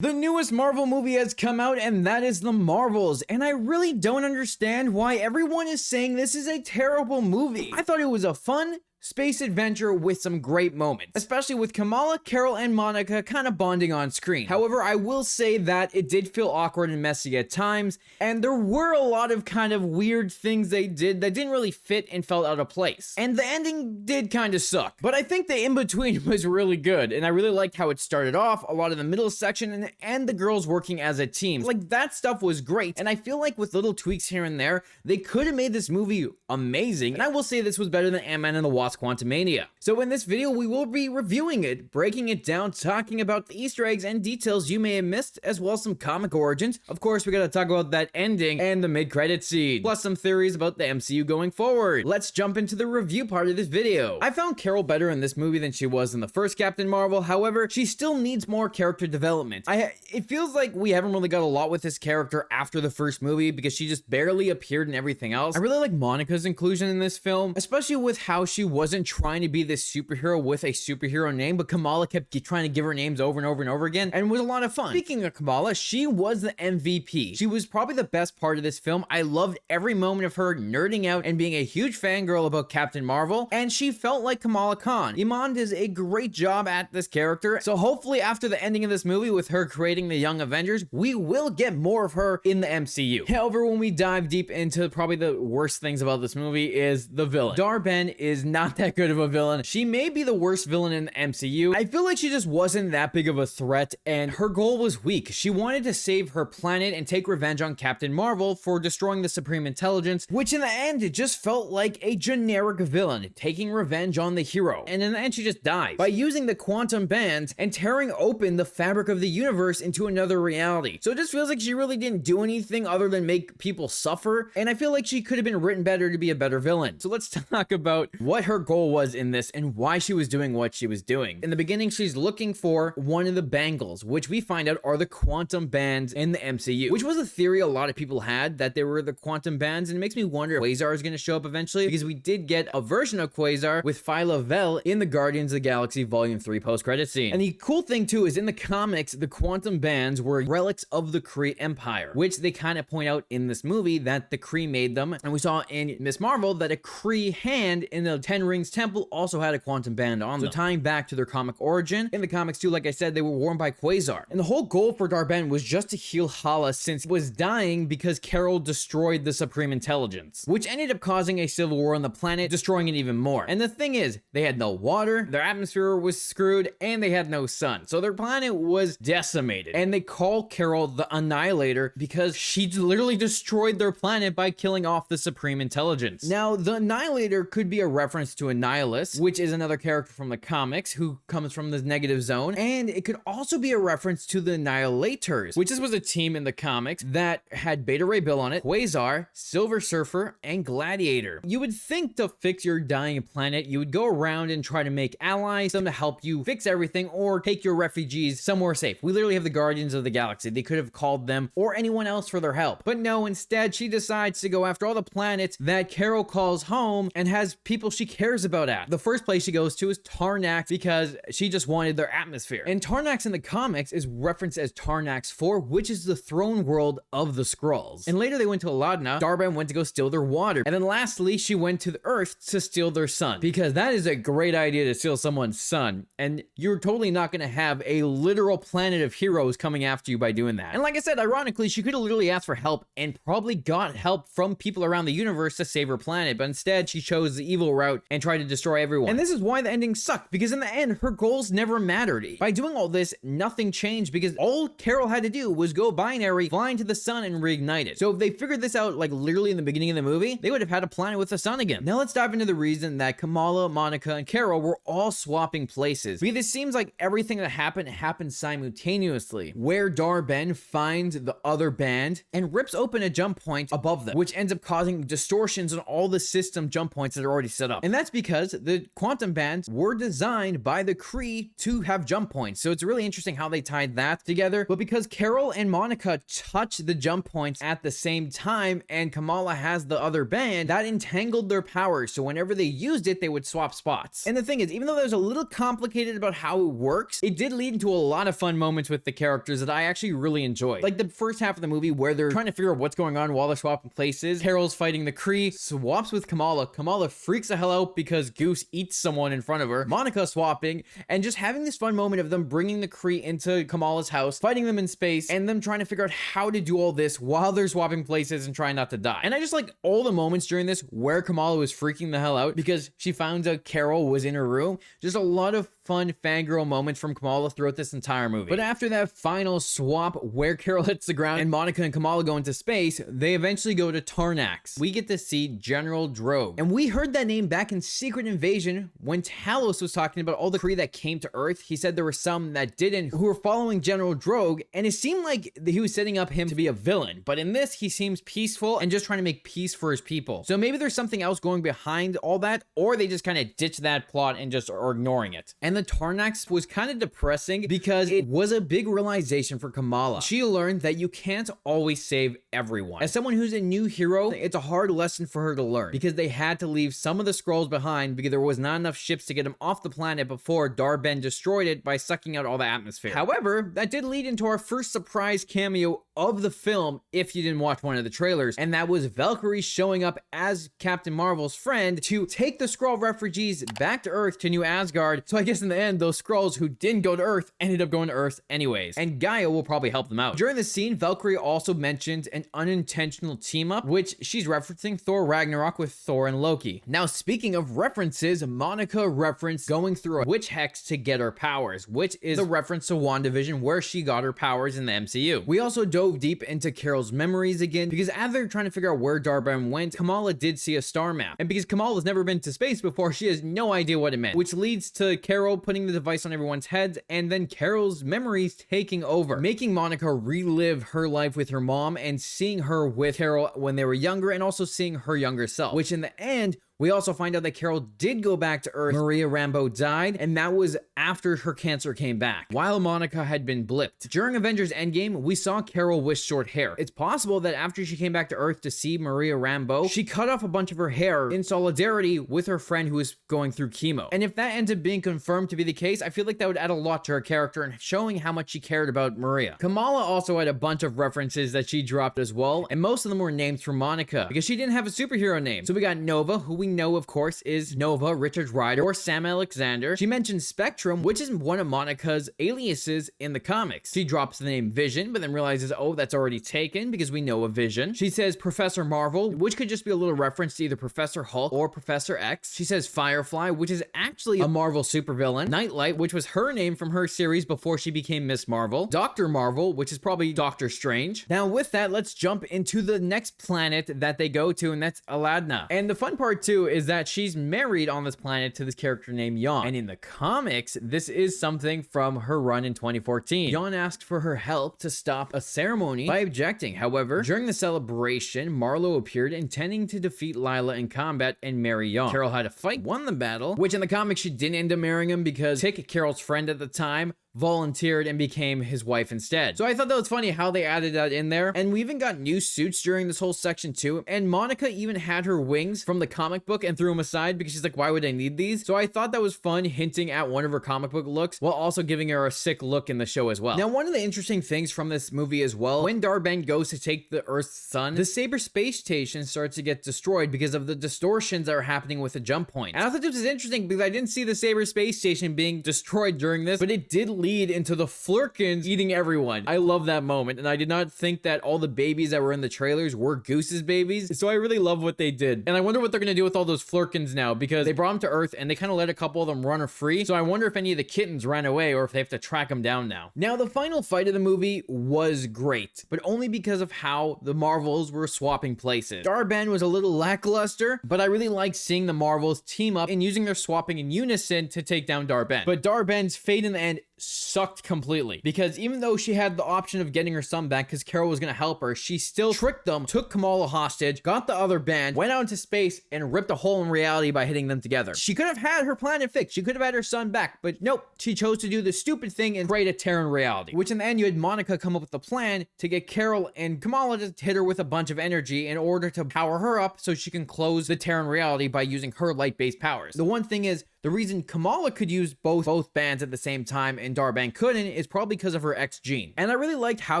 The newest Marvel movie has come out, and that is The Marvels, and I really don't understand why everyone is saying this is a terrible movie. I thought it was a fun space adventure with some great moments, especially with Kamala, Carol, and Monica kind of bonding on screen. However, I will say that it did feel awkward and messy at times, and there were a lot of kind of weird things they did that didn't really fit and felt out of place. And the ending did kind of suck, but I think the in-between was really good, and I really liked how it started off, a lot of the middle section, and the girls working as a team. Like, that stuff was great, and I feel like with little tweaks here and there, they could have made this movie amazing, and I will say this was better than Ant-Man and the Wasp: Quantumania. So in this video, we will be reviewing it, breaking it down, talking about the Easter eggs and details you may have missed, as well as some comic origins. Of course, we gotta talk about that ending and the mid-credit scene, plus some theories about the MCU going forward. Let's jump into the review part of this video. I found Carol better in this movie than she was in the first Captain Marvel. However, she still needs more character development. It feels like we haven't really got a lot with this character after the first movie because she just barely appeared in everything else. I really like Monica's inclusion in this film, especially with how she wasn't trying to be this superhero with a superhero name, but Kamala kept trying to give her names over and over and over again, and it was a lot of fun. Speaking of Kamala, she was the MVP. She was probably the best part of this film. I loved every moment of her nerding out and being a huge fangirl about Captain Marvel, and she felt like Kamala Khan. Iman does a great job at this character, so hopefully after the ending of this movie with her creating the Young Avengers, we will get more of her in the MCU. However, when we dive deep into probably the worst things about this movie is the villain. Dar-Ben is not that good of a villain. She may be the worst villain in the MCU. I feel like she just wasn't that big of a threat, and her goal was weak. She wanted to save her planet and take revenge on Captain Marvel for destroying the Supreme Intelligence, which in the end, it just felt like a generic villain taking revenge on the hero. And in the end, she just dies by using the quantum bands and tearing open the fabric of the universe into another reality. So it just feels like she really didn't do anything other than make people suffer, and I feel like she could have been written better to be a better villain. So let's talk about what her goal was in this and why she was doing what she was doing. In the beginning, she's looking for one of the bangles, which we find out are the quantum bands in the MCU, which was a theory a lot of people had, that they were the quantum bands, and it makes me wonder if Quasar is going to show up eventually, because we did get a version of Quasar with Phyla Vell in the Guardians of the Galaxy Volume 3 post-credit scene. And the cool thing too is in the comics, the quantum bands were relics of the Kree Empire, which they kind of point out in this movie that the Kree made them, and we saw in Miss Marvel that a Kree hand in the Ten Rings Temple also had a quantum band on them. So tying back to their comic origin, in the comics too, like I said, they were worn by Quasar. And the whole goal for Dar-Ben was just to heal Hala, since he was dying because Carol destroyed the Supreme Intelligence, which ended up causing a civil war on the planet, destroying it even more. And the thing is, they had no water, their atmosphere was screwed, and they had no sun. So their planet was decimated. And they call Carol the Annihilator because she literally destroyed their planet by killing off the Supreme Intelligence. Now, the Annihilator could be a reference to Annihilus, which is another character from the comics who comes from the negative zone, and it could also be a reference to the Annihilators, which was a team in the comics that had Beta Ray Bill on it, Quasar, Silver Surfer, and Gladiator. You would think to fix your dying planet, you would go around and try to make allies, them to help you fix everything, or take your refugees somewhere safe. We literally have the Guardians of the Galaxy. They could have called them or anyone else for their help. But no, instead, she decides to go after all the planets that Carol calls home and has people she cares about at. The first place she goes to is Tarnax because she just wanted their atmosphere. And Tarnax in the comics is referenced as Tarnax 4, which is the throne world of the Skrulls. And later they went to Aladna. Dar-Ben went to go steal their water. And then lastly, she went to the Earth to steal their sun, because that is a great idea to steal someone's sun. And you're totally not going to have a literal planet of heroes coming after you by doing that. And like I said, ironically, she could have literally asked for help and probably got help from people around the universe to save her planet, but instead she chose the evil route and tried to destroy everyone. And this is why the ending sucked, because in the end, her goals never mattered. By doing all this, nothing changed, because all Carol had to do was go binary, fly into the sun, and reignite it. So if they figured this out like literally in the beginning of the movie, they would have had a planet with the sun again. Now let's dive into the reason that Kamala, Monica, and Carol were all swapping places, because it seems like everything that happened simultaneously, where Dar-Ben finds the other band and rips open a jump point above them, which ends up causing distortions on all the system jump points that are already set up. And that's because the quantum bands were designed by the Kree to have jump points. So it's really interesting how they tied that together. But because Carol and Monica touch the jump points at the same time and Kamala has the other band, that entangled their powers. So whenever they used it, they would swap spots. And the thing is, even though that was a little complicated about how it works, it did lead into a lot of fun moments with the characters that I actually really enjoyed. Like the first half of the movie where they're trying to figure out what's going on while they're swapping places. Carol's fighting the Kree, swaps with Kamala. Kamala freaks the hell out because Goose eats someone in front of her. Monica swapping, and just having this fun moment of them bringing the Kree into Kamala's house, fighting them in space, and them trying to figure out how to do all this while they're swapping places and trying not to die. And I just like all the moments during this where Kamala was freaking the hell out because she found out Carol was in her room. Just a lot of fun fangirl moments from Kamala throughout this entire movie. But after that final swap where Carol hits the ground and Monica and Kamala go into space, they eventually go to Tarnax. We get to see General Drogue. And we heard that name back in Secret Invasion when Talos was talking about all the Kree that came to Earth. He said there were some that didn't who were following General Drogue, and it seemed like he was setting up him to be a villain. But in this, he seems peaceful and just trying to make peace for his people. So maybe there's something else going behind all that, or they just kind of ditched that plot and just are ignoring it. And the Tarnax was kind of depressing because it was a big realization for Kamala. She learned that you can't always save everyone. As someone who's a new hero, it's a hard lesson for her to learn because they had to leave some of the Skrulls behind because there was not enough ships to get them off the planet before Dar-Ben destroyed it by sucking out all the atmosphere. However, that did lead into our first surprise cameo of the film if you didn't watch one of the trailers, and that was Valkyrie showing up as Captain Marvel's friend to take the Skrull refugees back to Earth to New Asgard. So I guess in the end, those Skrulls who didn't go to Earth ended up going to Earth anyways, and Gaia will probably help them out. During the scene, Valkyrie also mentioned an unintentional team up, which she's referencing Thor Ragnarok with Thor and Loki. Now, speaking of references, Monica referenced going through a witch hex to get her powers, which is a reference to WandaVision where she got her powers in the MCU. We also dove deep into Carol's memories again because as they're trying to figure out where Dar-Ben went, Kamala did see a star map. And because Kamala's never been to space before, she has no idea what it meant, which leads to Carol putting the device on everyone's heads and then Carol's memories taking over, making Monica relive her life with her mom and seeing her with Carol when they were younger and also seeing her younger self, which in the end, we also find out that Carol did go back to Earth. Maria Rambeau died, and that was after her cancer came back, while Monica had been blipped. During Avengers Endgame, we saw Carol with short hair. It's possible that after she came back to Earth to see Maria Rambeau, she cut off a bunch of her hair in solidarity with her friend who was going through chemo. And if that ends up being confirmed to be the case, I feel like that would add a lot to her character and showing how much she cared about Maria. Kamala also had a bunch of references that she dropped as well, and most of them were names for Monica because she didn't have a superhero name. So we got Nova, who we know, of course, is Nova, Richard Rider, or Sam Alexander. She mentioned Spectrum, which is one of Monica's aliases in the comics. She drops the name Vision, but then realizes, oh, that's already taken because we know a Vision. She says Professor Marvel, which could just be a little reference to either Professor Hulk or Professor X. She says Firefly, which is actually a Marvel supervillain. Nightlight, which was her name from her series before she became Miss Marvel. Dr. Marvel, which is probably Doctor Strange. Now, with that, let's jump into the next planet that they go to, and that's Aladna. And the fun part, too, is that she's married on this planet to this character named Yon. And in the comics, this is something from her run in 2014. Yon asked for her help to stop a ceremony by objecting. However, during the celebration, Marlowe appeared intending to defeat Lila in combat and marry Yon. Carol had a fight, won the battle, which in the comics she didn't end up marrying him because Tick, Carol's friend at the time, volunteered and became his wife instead. So I thought that was funny how they added that in there. And we even got new suits during this whole section too. And Monica even had her wings from the comic book and threw them aside because she's like, why would I need these? So I thought that was fun, hinting at one of her comic book looks while also giving her a sick look in the show as well. Now, one of the interesting things from this movie as well, when Dar-Ben goes to take the Earth's sun, the Saber space station starts to get destroyed because of the distortions that are happening with the jump point. And I thought this was interesting because I didn't see the Saber space station being destroyed during this, but it did lead into the Flurkins eating everyone. I love that moment, and I did not think that all the babies that were in the trailers were Goose's babies, so I really love what they did. And I wonder what they're gonna do with all those Flurkins now, because they brought them to Earth and they kind of let a couple of them run free, so I wonder if any of the kittens ran away or if they have to track them down now. Now, the final fight of the movie was great, but only because of how the Marvels were swapping places. Dar-Ben was a little lackluster, but I really liked seeing the Marvels team up and using their swapping in unison to take down Dar-Ben. But Dar-Ben's fate in the end sucked completely, because even though she had the option of getting her son back because Carol was going to help her, she still tricked them, took Kamala hostage, got the other band, went out into space, and ripped a hole in reality by hitting them together. She could have had her planet fixed. She could have had her son back, but nope. She chose to do the stupid thing and create a Terran reality, which in the end you had Monica come up with the plan to get Carol and Kamala to hit her with a bunch of energy in order to power her up so she can close the Terran reality by using her light-based powers. The one thing is, the reason Kamala could use both bands at the same time and Darban couldn't is probably because of her X gene. And I really liked how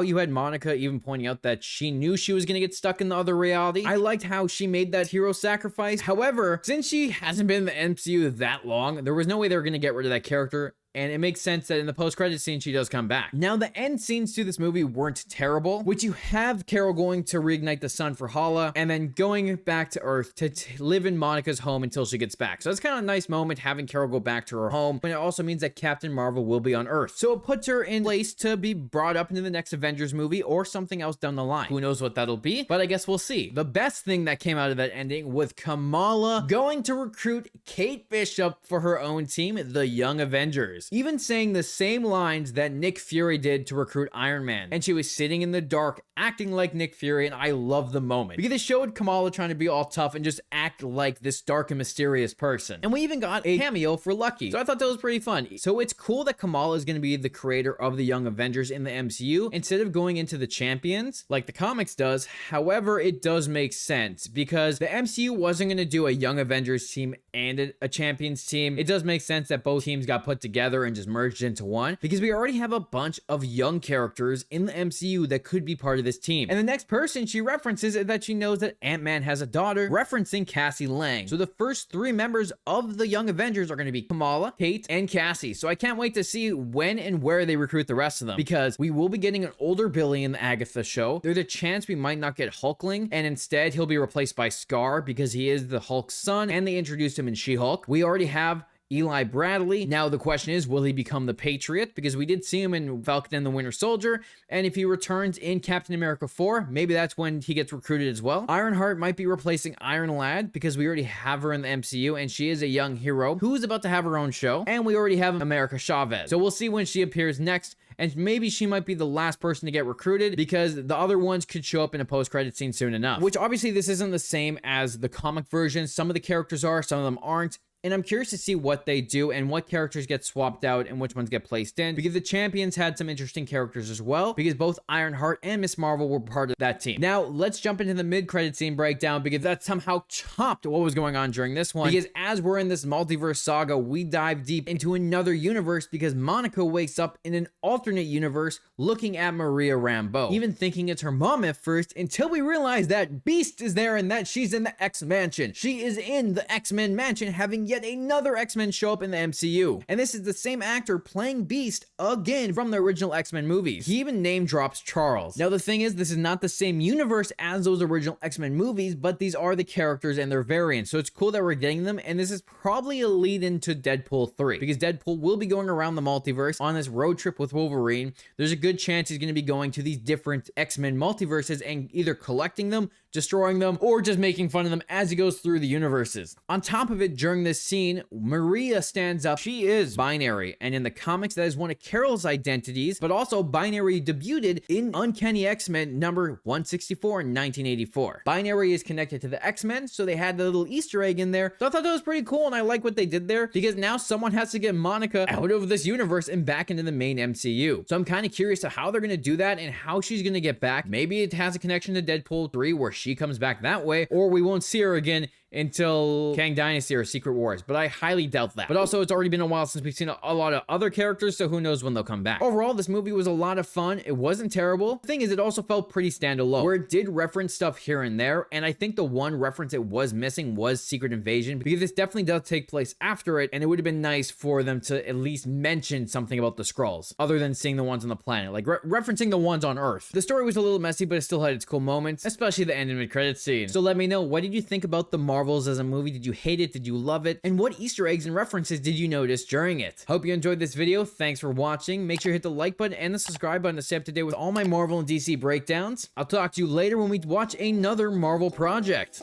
you had Monica even pointing out that she knew she was going to get stuck in the other reality. I liked how she made that hero sacrifice. However, since she hasn't been in the MCU that long, there was no way they were going to get rid of that character. And it makes sense that in the post-credit scene, she does come back. Now, the end scenes to this movie weren't terrible, which you have Carol going to reignite the sun for Hala, and then going back to Earth to live in Monica's home until she gets back. So that's kind of a nice moment, having Carol go back to her home, but it also means that Captain Marvel will be on Earth. So it puts her in place to be brought up into the next Avengers movie or something else down the line. Who knows what that'll be, but I guess we'll see. The best thing that came out of that ending was Kamala going to recruit Kate Bishop for her own team, the Young Avengers. Even saying the same lines that Nick Fury did to recruit Iron Man. And she was sitting in the dark, acting like Nick Fury, and I love the moment. Because it showed Kamala trying to be all tough and just act like this dark and mysterious person. And we even got a cameo for Lucky. So I thought that was pretty fun. So it's cool that Kamala is going to be the creator of the Young Avengers in the MCU, instead of going into the Champions, like the comics does. However, it does make sense, because the MCU wasn't going to do a Young Avengers team and a Champions team. It does make sense that both teams got put together and just merged into one, because we already have a bunch of young characters in the MCU that could be part of this team. And the next person she references is that she knows that Ant-Man has a daughter, referencing Cassie Lang. So the first 3 members of the Young Avengers are going to be Kamala, Kate, and Cassie. So I can't wait to see when and where they recruit the rest of them, because we will be getting an older Billy in the Agatha show. There's a chance we might not get Hulkling, and instead he'll be replaced by Scar, because he is the Hulk's son, and they introduced him in She-Hulk. We already have Eli Bradley. Now the question is, will he become the Patriot? Because we did see him in Falcon and the Winter Soldier, and if he returns in Captain America 4, maybe that's when he gets recruited as well. Ironheart might be replacing Iron Lad, because we already have her in the MCU, and she is a young hero who's about to have her own show, and we already have America Chavez. So we'll see when she appears next, and maybe she might be the last person to get recruited, because the other ones could show up in a post-credit scene soon enough. Which obviously this isn't the same as the comic version. Some of the characters are, some of them aren't. And I'm curious to see what they do and what characters get swapped out and which ones get placed in, because the Champions had some interesting characters as well, because both Ironheart and Miss Marvel were part of that team. Now, let's jump into the mid-credit scene breakdown, because that somehow chopped what was going on during this one. Because as we're in this multiverse saga, we dive deep into another universe, because Monica wakes up in an alternate universe looking at Maria Rambeau, even thinking it's her mom at first, until we realize that Beast is there and that she's in the X-Mansion. She is in the X-Men mansion, having yet another X-Men show up in the MCU. And this is the same actor playing Beast again from the original X-Men movies. He even name drops Charles. Now the thing is, this is not the same universe as those original X-Men movies, but these are the characters and their variants. So it's cool that we're getting them, and this is probably a lead into Deadpool 3, because Deadpool will be going around the multiverse on this road trip with Wolverine. There's a good chance he's going to be going to these different X-Men multiverses and either collecting them, destroying them, or just making fun of them as he goes through the universes. On top of it, during this scene, Maria stands up. She is binary, and in the comics, that is one of Carol's identities, but also Binary debuted in Uncanny X-Men number 164 in 1984. Binary is connected to the X-Men, so they had the little Easter egg in there. So I thought that was pretty cool, and I like what they did there, because now someone has to get Monica out of this universe and back into the main MCU. So I'm kind of curious to how they're going to do that and how she's going to get back. Maybe it has a connection to Deadpool 3 where she comes back that way, or we won't see her again until Kang Dynasty or Secret Wars, but I highly doubt that. But also, it's already been a while since we've seen a lot of other characters, so who knows when they'll come back. Overall, this movie was a lot of fun. It wasn't terrible. The thing is, it also felt pretty standalone, where it did reference stuff here and there, and I think the one reference it was missing was Secret Invasion, because this definitely does take place after it, and it would have been nice for them to at least mention something about the Skrulls, other than seeing the ones on the planet, like referencing the ones on Earth. The story was a little messy, but it still had its cool moments, especially the end and mid-credits scene. So let me know, what did you think about the Marvels as a movie? Did you hate it? Did you love it? And what Easter eggs and references did you notice during it? Hope you enjoyed this video. Thanks for watching. Make sure you hit the like button and the subscribe button to stay up to date with all my Marvel and DC breakdowns. I'll talk to you later when we watch another Marvel project.